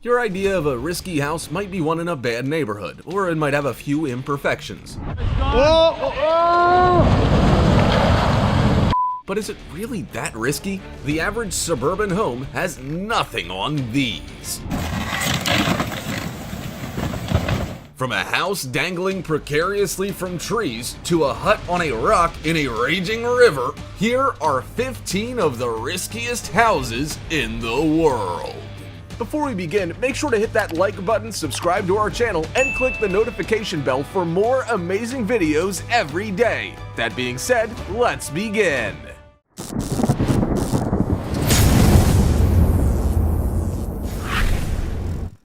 Your idea of a risky house might be one in a bad neighborhood, or it might have a few imperfections. But is it really that risky? The average suburban home has nothing on these. From a house dangling precariously from trees to a hut on a rock in a raging river, here are 15 of the riskiest houses in the world. Before we begin, make sure to hit that like button, subscribe to our channel, and click the notification bell for more amazing videos every day. That being said, let's begin.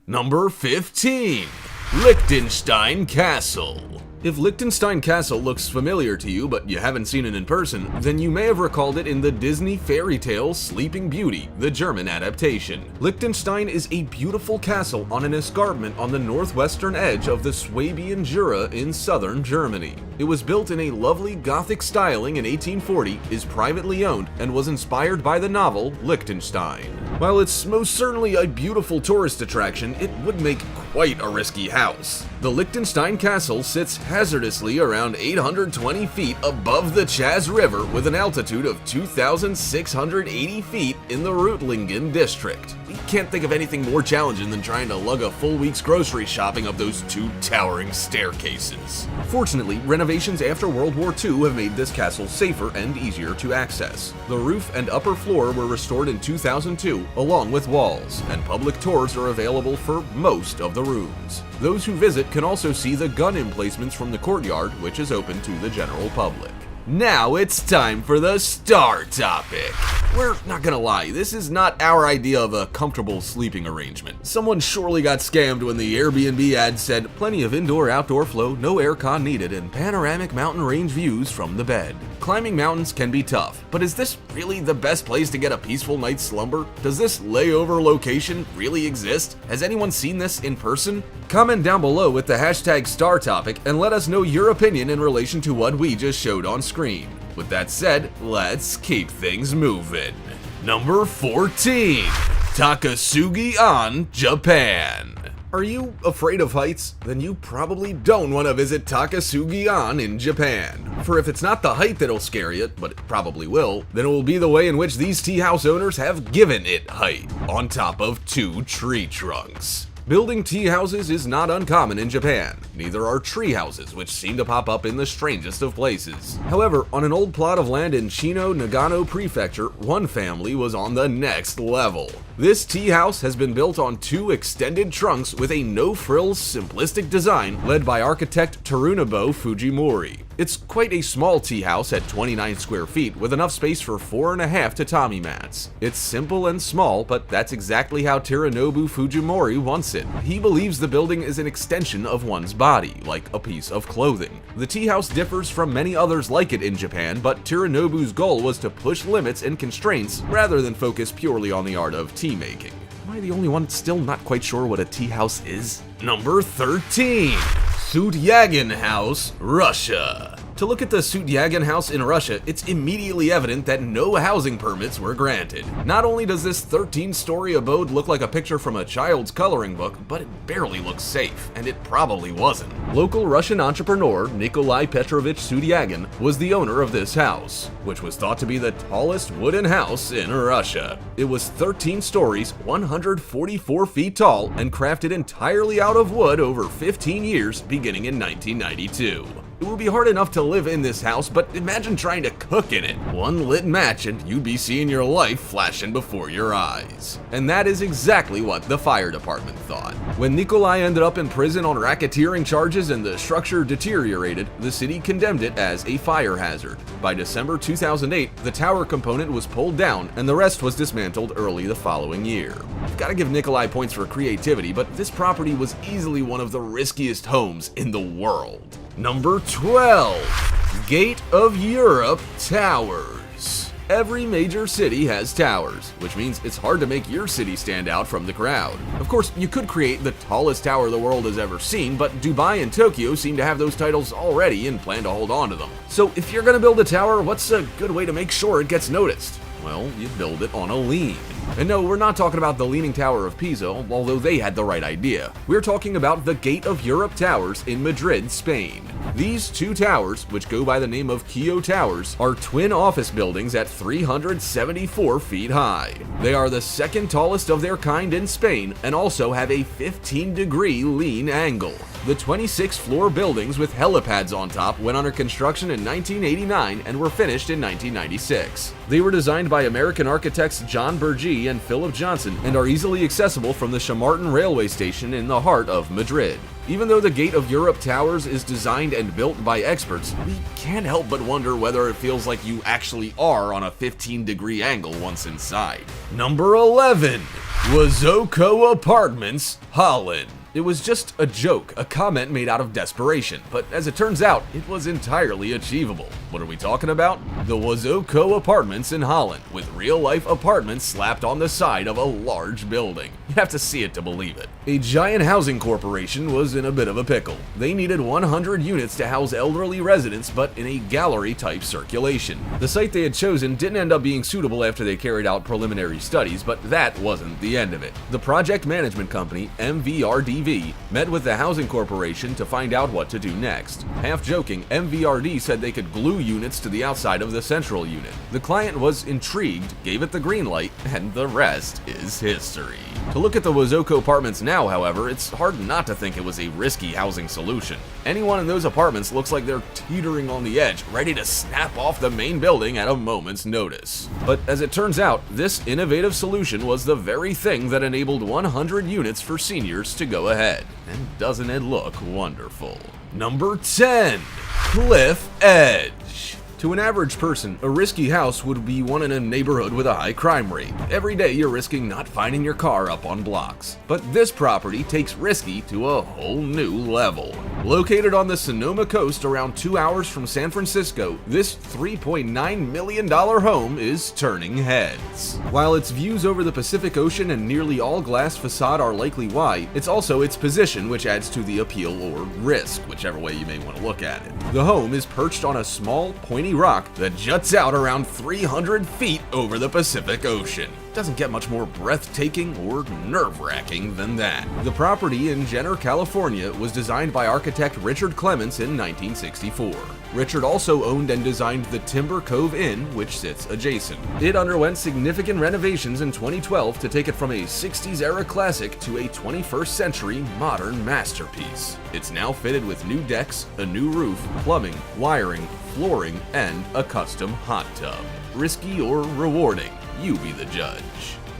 Number 15. Liechtenstein Castle. If Liechtenstein Castle looks familiar to you but you haven't seen it in person, then you may have recalled it in the Disney fairy tale Sleeping Beauty, the German adaptation. Liechtenstein is a beautiful castle on an escarpment on the northwestern edge of the Swabian Jura in southern Germany. It was built in a lovely Gothic styling in 1840, is privately owned, and was inspired by the novel Liechtenstein. While it's most certainly a beautiful tourist attraction, it would make quite a risky house. The Liechtenstein Castle sits hazardously around 820 feet above the Chaz River with an altitude of 2,680 feet in the Reutlingen district. We can't think of anything more challenging than trying to lug a full week's grocery shopping up those two towering staircases. Fortunately, renovations after World War II have made this castle safer and easier to access. The roof and upper floor were restored in 2002, along with walls, and public tours are available for most of the rooms. Those who visit can also see the gun emplacements from the courtyard, which is open to the general public. Now it's time for the star topic. We're not gonna lie, this is not our idea of a comfortable sleeping arrangement. Someone surely got scammed when the Airbnb ad said plenty of indoor-outdoor flow, no aircon needed, and panoramic mountain range views from the bed. Climbing mountains can be tough, but is this really the best place to get a peaceful night's slumber? Does this layover location really exist? Has anyone seen this in person? Comment down below with the hashtag star topic and let us know your opinion in relation to what we just showed on screen. With that said, let's keep things moving. Number 14. Takasugi-an, Japan. Are you afraid of heights? Then you probably don't want to visit Takasugi-an in Japan. For if it's not the height that'll scare you, but it probably will, then it will be the way in which these tea house owners have given it height, on top of 2 tree trunks. Building tea houses is not uncommon in Japan. Neither are tree houses, which seem to pop up in the strangest of places. However, on an old plot of land in Chino, Nagano Prefecture, one family was on the next level. This tea house has been built on 2 extended trunks with a no-frills, simplistic design led by architect Terunobu Fujimori. It's quite a small tea house at 29 square feet with enough space for 4.5 tatami mats. It's simple and small, but that's exactly how Terunobu Fujimori wants it. He believes the building is an extension of one's body, like a piece of clothing. The tea house differs from many others like it in Japan, but Terunobu's goal was to push limits and constraints rather than focus purely on the art of tea making. Am I the only one still not quite sure what a tea house is? Number 13. Sutyagin House, Russia. To look at the Sutyagin House in Russia, it's immediately evident that no housing permits were granted. Not only does this 13-story abode look like a picture from a child's coloring book, but it barely looks safe, and it probably wasn't. Local Russian entrepreneur Nikolai Petrovich Sutyagin was the owner of this house, which was thought to be the tallest wooden house in Russia. It was 13 stories, 144 feet tall, and crafted entirely out of wood over 15 years, beginning in 1992. It would be hard enough to live in this house, but imagine trying to cook in it. One lit match and you'd be seeing your life flashing before your eyes. And that is exactly what the fire department thought. When Nikolai ended up in prison on racketeering charges and the structure deteriorated, the city condemned it as a fire hazard. By December 2008, the tower component was pulled down and the rest was dismantled early the following year. I've got to give Nikolai points for creativity, but this property was easily one of the riskiest homes in the world. Number 12. Gate of Europe Towers. Every major city has towers, which means it's hard to make your city stand out from the crowd. Of course, you could create the tallest tower the world has ever seen, but Dubai and Tokyo seem to have those titles already and plan to hold on to them. So if you're gonna build a tower, what's a good way to make sure it gets noticed? well, you build it on a lean. And no, we're not talking about the Leaning Tower of Pisa, although they had the right idea. We're talking about the Gate of Europe Towers in Madrid, Spain. These two towers, which go by the name of Keough Towers, are twin office buildings at 374 feet high. They are the second tallest of their kind in Spain and also have a 15-degree lean angle. The 26-floor buildings with helipads on top went under construction in 1989 and were finished in 1996. They were designed by American architects John Burgee and Philip Johnson and are easily accessible from the Chamartin railway station in the heart of Madrid. Even though the Gate of Europe Towers is designed and built by experts, we can't help but wonder whether it feels like you actually are on a 15-degree angle once inside. Number 11. Wazoko Apartments, Holland. It was just a joke, a comment made out of desperation, but as it turns out, it was entirely achievable. What are we talking about? The Wazoko Apartments in Holland, with real-life apartments slapped on the side of a large building. You have to see it to believe it. A giant housing corporation was in a bit of a pickle. They needed 100 units to house elderly residents, but in a gallery-type circulation. The site they had chosen didn't end up being suitable after they carried out preliminary studies, but that wasn't the end of it. The project management company, MVRDV, met with the housing corporation to find out what to do next. Half joking, MVRD said they could glue units to the outside of the central unit. The client was intrigued, gave it the green light, and the rest is history. To look at the Wazoko apartments now, however, it's hard not to think it was a risky housing solution. Anyone in those apartments looks like they're teetering on the edge, ready to snap off the main building at a moment's notice. But as it turns out, this innovative solution was the very thing that enabled 100 units for seniors to go ahead. And doesn't it look wonderful? Number 10. Cliff Edge. To an average person, a risky house would be one in a neighborhood with a high crime rate. Every day you're risking not finding your car up on blocks. But this property takes risky to a whole new level. Located on the Sonoma coast around 2 hours from San Francisco, this $3.9 million home is turning heads. While its views over the Pacific Ocean and nearly all glass facade are likely why, it's also its position which adds to the appeal or risk, whichever way you may want to look at it. The home is perched on a small, pointy rock that juts out around 300 feet over the Pacific Ocean. Doesn't get much more breathtaking or nerve-wracking than that. The property in Jenner, California was designed by architect Richard Clements in 1964. Richard also owned and designed the Timber Cove Inn, which sits adjacent. It underwent significant renovations in 2012 to take it from a 60s-era classic to a 21st century modern masterpiece. It's now fitted with new decks, a new roof, plumbing, wiring, flooring, and a custom hot tub. Risky or rewarding? You be the judge.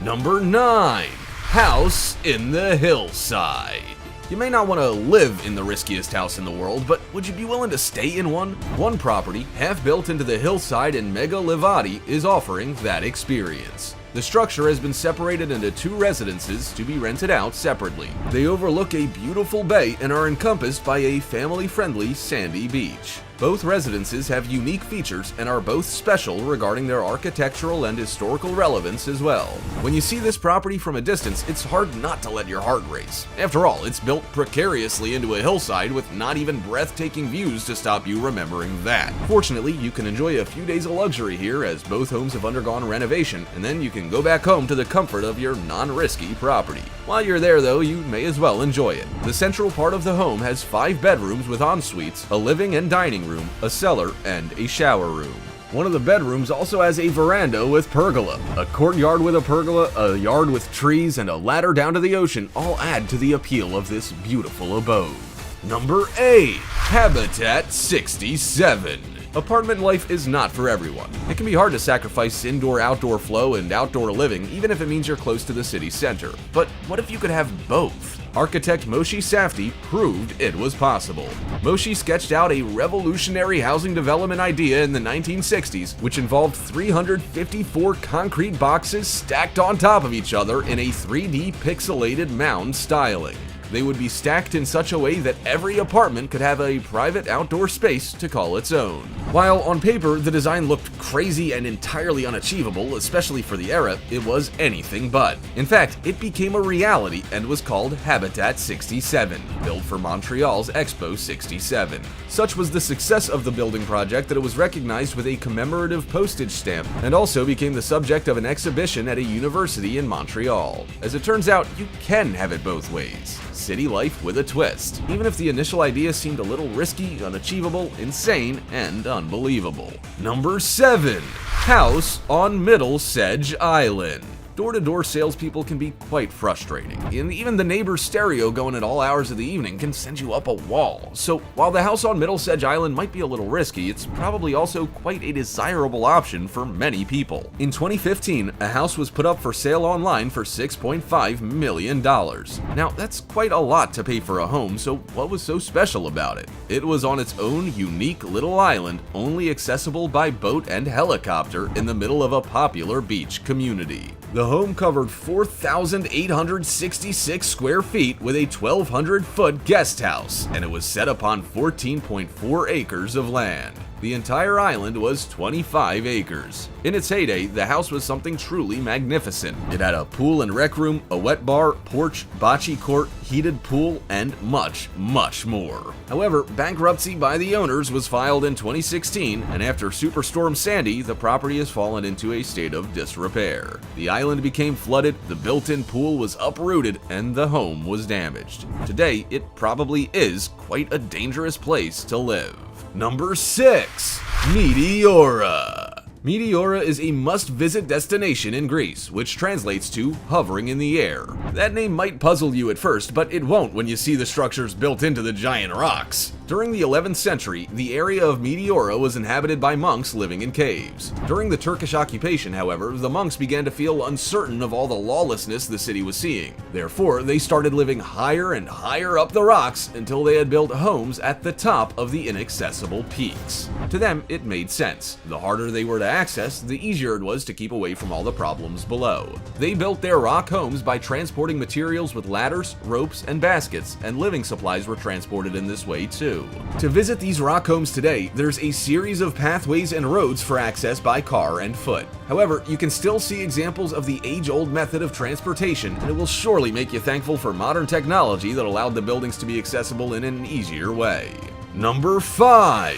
Number 9. House in the Hillside. You may not want to live in the riskiest house in the world, but would you be willing to stay in one? One property, half built into the hillside in Mega Livati, is offering that experience. The structure has been separated into 2 residences to be rented out separately. They overlook a beautiful bay and are encompassed by a family-friendly sandy beach. Both residences have unique features and are both special regarding their architectural and historical relevance as well. When you see this property from a distance, it's hard not to let your heart race. After all, it's built precariously into a hillside with not even breathtaking views to stop you remembering that. Fortunately, you can enjoy a few days of luxury here as both homes have undergone renovation, and then you can go back home to the comfort of your non-risky property. While you're there though, you may as well enjoy it. The central part of the home has 5 bedrooms with en-suites, a living and dining room, a cellar, and a shower room. One of the bedrooms also has a veranda with pergola. A courtyard with a pergola, a yard with trees, and a ladder down to the ocean all add to the appeal of this beautiful abode. Number 8. Habitat 67. Apartment life is not for everyone. It can be hard to sacrifice indoor-outdoor flow and outdoor living, even if it means you're close to the city center. But what if you could have both? Architect Moshe Safdie proved it was possible. Moshe sketched out a revolutionary housing development idea in the 1960s, which involved 354 concrete boxes stacked on top of each other in a 3D pixelated mound styling. They would be stacked in such a way that every apartment could have a private outdoor space to call its own. While on paper the design looked crazy and entirely unachievable, especially for the era, it was anything but. In fact, it became a reality and was called Habitat 67, built for Montreal's Expo 67. Such was the success of the building project that it was recognized with a commemorative postage stamp and also became the subject of an exhibition at a university in Montreal. As it turns out, you can have it both ways. City life with a twist, even if the initial idea seemed a little risky, unachievable, insane, and unbelievable. Number 7. House on Middle Sedge Island. Door-to-door salespeople can be quite frustrating, and even the neighbor's stereo going at all hours of the evening can send you up a wall. So while the house on Middle Sedge Island might be a little risky, it's probably also quite a desirable option for many people. In 2015, a house was put up for sale online for $6.5 million. Now, that's quite a lot to pay for a home, so what was so special about it? It was on its own unique little island, only accessible by boat and helicopter in the middle of a popular beach community. The home covered 4,866 square feet with a 1,200-foot guest house, and it was set upon 14.4 acres of land. The entire island was 25 acres. In its heyday, the house was something truly magnificent. It had a pool and rec room, a wet bar, porch, bocce court, heated pool, and much, much more. However, bankruptcy by the owners was filed in 2016, and after Superstorm Sandy, the property has fallen into a state of disrepair. The island became flooded, the built-in pool was uprooted, and the home was damaged. Today, it probably is quite a dangerous place to live. Number 6. Meteora. Meteora is a must-visit destination in Greece, which translates to hovering in the air. That name might puzzle you at first, but it won't when you see the structures built into the giant rocks. During the 11th century, the area of Meteora was inhabited by monks living in caves. During the Turkish occupation, however, the monks began to feel uncertain of all the lawlessness the city was seeing. Therefore, they started living higher and higher up the rocks until they had built homes at the top of the inaccessible peaks. To them, it made sense. The harder they were to access, the easier it was to keep away from all the problems below. They built their rock homes by transporting materials with ladders, ropes, and baskets, and living supplies were transported in this way too. To visit these rock homes today, there's a series of pathways and roads for access by car and foot. However, you can still see examples of the age-old method of transportation, and it will surely make you thankful for modern technology that allowed the buildings to be accessible in an easier way. Number 5.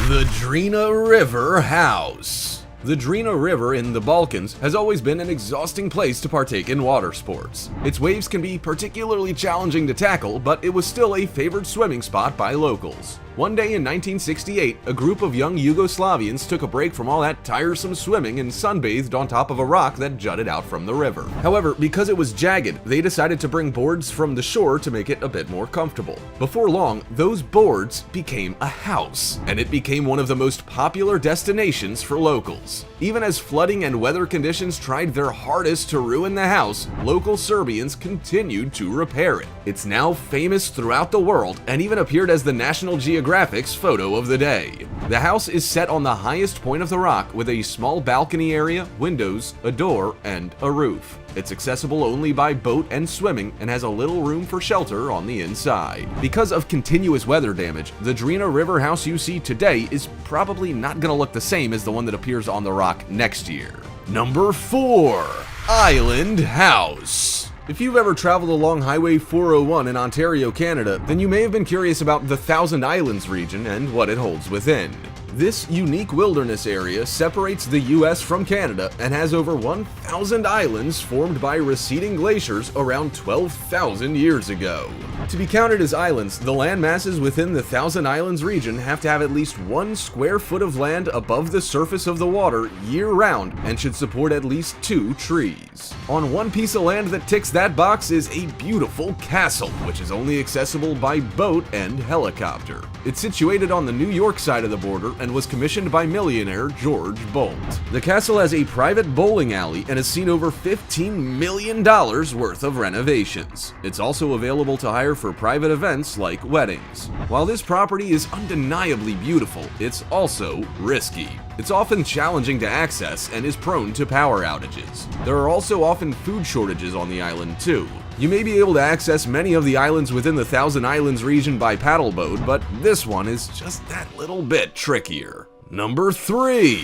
The Drina River House. The Drina River in the Balkans has always been an exhausting place to partake in water sports. Its waves can be particularly challenging to tackle, but it was still a favored swimming spot by locals. One day in 1968, a group of young Yugoslavians took a break from all that tiresome swimming and sunbathed on top of a rock that jutted out from the river. However, because it was jagged, they decided to bring boards from the shore to make it a bit more comfortable. Before long, those boards became a house, and it became one of the most popular destinations for locals. Even as flooding and weather conditions tried their hardest to ruin the house, local Serbians continued to repair it. It's now famous throughout the world and even appeared as the National Geographic's photo of the day. The house is set on the highest point of the rock with a small balcony area, windows, a door, and a roof. It's accessible only by boat and swimming and has a little room for shelter on the inside. Because of continuous weather damage, the Drina River house you see today is probably not going to look the same as the one that appears on the rock next year. Number 4. Island House. If you've ever traveled along Highway 401 in Ontario, Canada, then you may have been curious about the Thousand Islands region and what it holds within. This unique wilderness area separates the US from Canada and has over 1,000 islands formed by receding glaciers around 12,000 years ago. To be counted as islands, the land masses within the Thousand Islands region have to have at least 1 square foot of land above the surface of the water year-round and should support at least 2 trees. On one piece of land that ticks that box is a beautiful castle, which is only accessible by boat and helicopter. It's situated on the New York side of the border and was commissioned by millionaire George Bolt. The castle has a private bowling alley and has seen over $15 million worth of renovations. It's also available to hire for private events like weddings. While this property is undeniably beautiful, it's also risky. It's often challenging to access and is prone to power outages. There are also often food shortages on the island too. You may be able to access many of the islands within the Thousand Islands region by paddle boat, but this one is just that little bit trickier. Number 3.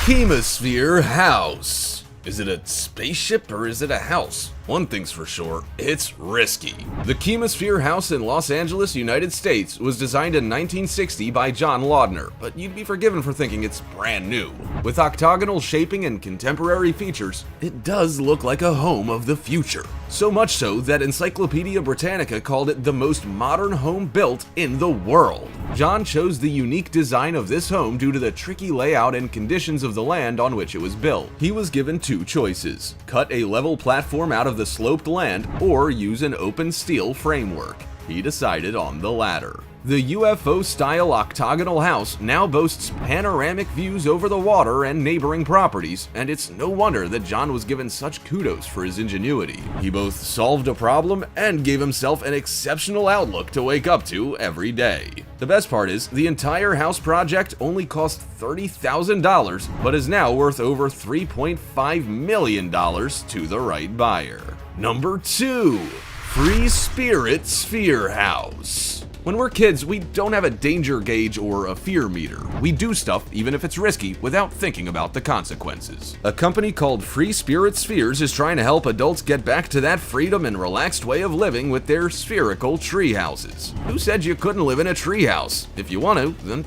Chemosphere House. Is it a spaceship or is it a house? One thing's for sure, it's risky. The Chemosphere House in Los Angeles, United States was designed in 1960 by John Laudner, but you'd be forgiven for thinking it's brand new. With octagonal shaping and contemporary features, it does look like a home of the future. So much so that Encyclopedia Britannica called it the most modern home built in the world. John chose the unique design of this home due to the tricky layout and conditions of the land on which it was built. He was given 2 choices: cut a level platform out of the sloped land or use an open steel framework. He decided on the latter. The UFO-style octagonal house now boasts panoramic views over the water and neighboring properties, and it's no wonder that John was given such kudos for his ingenuity. He both solved a problem and gave himself an exceptional outlook to wake up to every day. The best part is, the entire house project only cost $30,000, but is now worth over $3.5 million to the right buyer. Number 2. Free Spirit Sphere House. When we're kids, we don't have a danger gauge or a fear meter. We do stuff, even if it's risky, without thinking about the consequences. A company called Free Spirit Spheres is trying to help adults get back to that freedom and relaxed way of living with their spherical tree houses. Who said you couldn't live in a tree house? If you want to, then,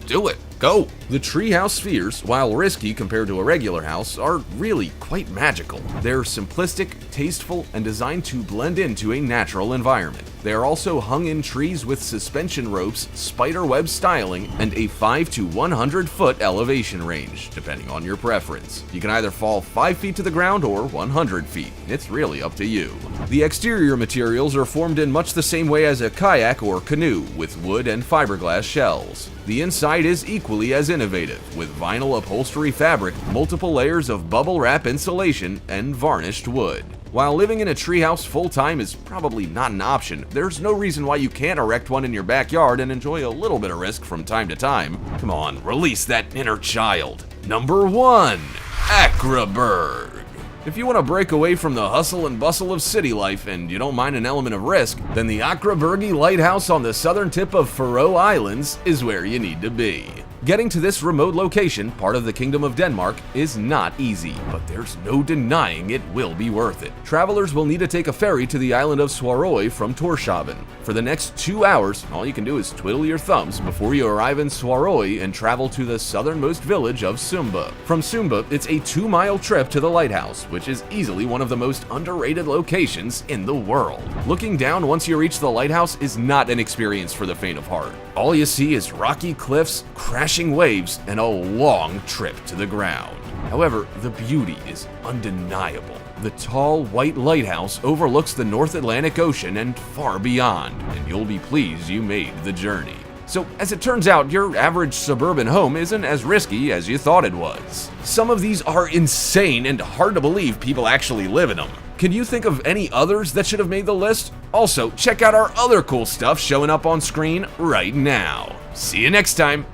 do it. Go! The treehouse spheres, while risky compared to a regular house, are really quite magical. They're simplistic, tasteful, and designed to blend into a natural environment. They are also hung in trees with suspension ropes, spiderweb styling, and a 5 to 100 foot elevation range, depending on your preference. You can either fall 5 feet to the ground or 100 feet. It's really up to you. The exterior materials are formed in much the same way as a kayak or canoe, with wood and fiberglass shells. The inside is equally as innovative, with vinyl upholstery fabric, multiple layers of bubble wrap insulation, and varnished wood. While living in a treehouse full-time is probably not an option, there's no reason why you can't erect one in your backyard and enjoy a little bit of risk from time to time. Come on, release that inner child. Number 1. Akraberg. If you want to break away from the hustle and bustle of city life and you don't mind an element of risk, then the Akrabergi Lighthouse on the southern tip of Faroe Islands is where you need to be. Getting to this remote location, part of the Kingdom of Denmark, is not easy, but there's no denying it will be worth it. Travelers will need to take a ferry to the island of Svarøy from Tórshavn. For the next 2 hours, all you can do is twiddle your thumbs before you arrive in Svarøy and travel to the southernmost village of Sumba. From Sumba, it's a 2-mile trip to the lighthouse, which is easily one of the most underrated locations in the world. Looking down once you reach the lighthouse is not an experience for the faint of heart. All you see is rocky cliffs, crashing waves, and a long trip to the ground. However, the beauty is undeniable. The tall, white lighthouse overlooks the North Atlantic Ocean and far beyond, and you'll be pleased you made the journey. So, as it turns out, your average suburban home isn't as risky as you thought it was. Some of these are insane and hard to believe people actually live in them. Can you think of any others that should have made the list? Also, check out our other cool stuff showing up on screen right now. See you next time!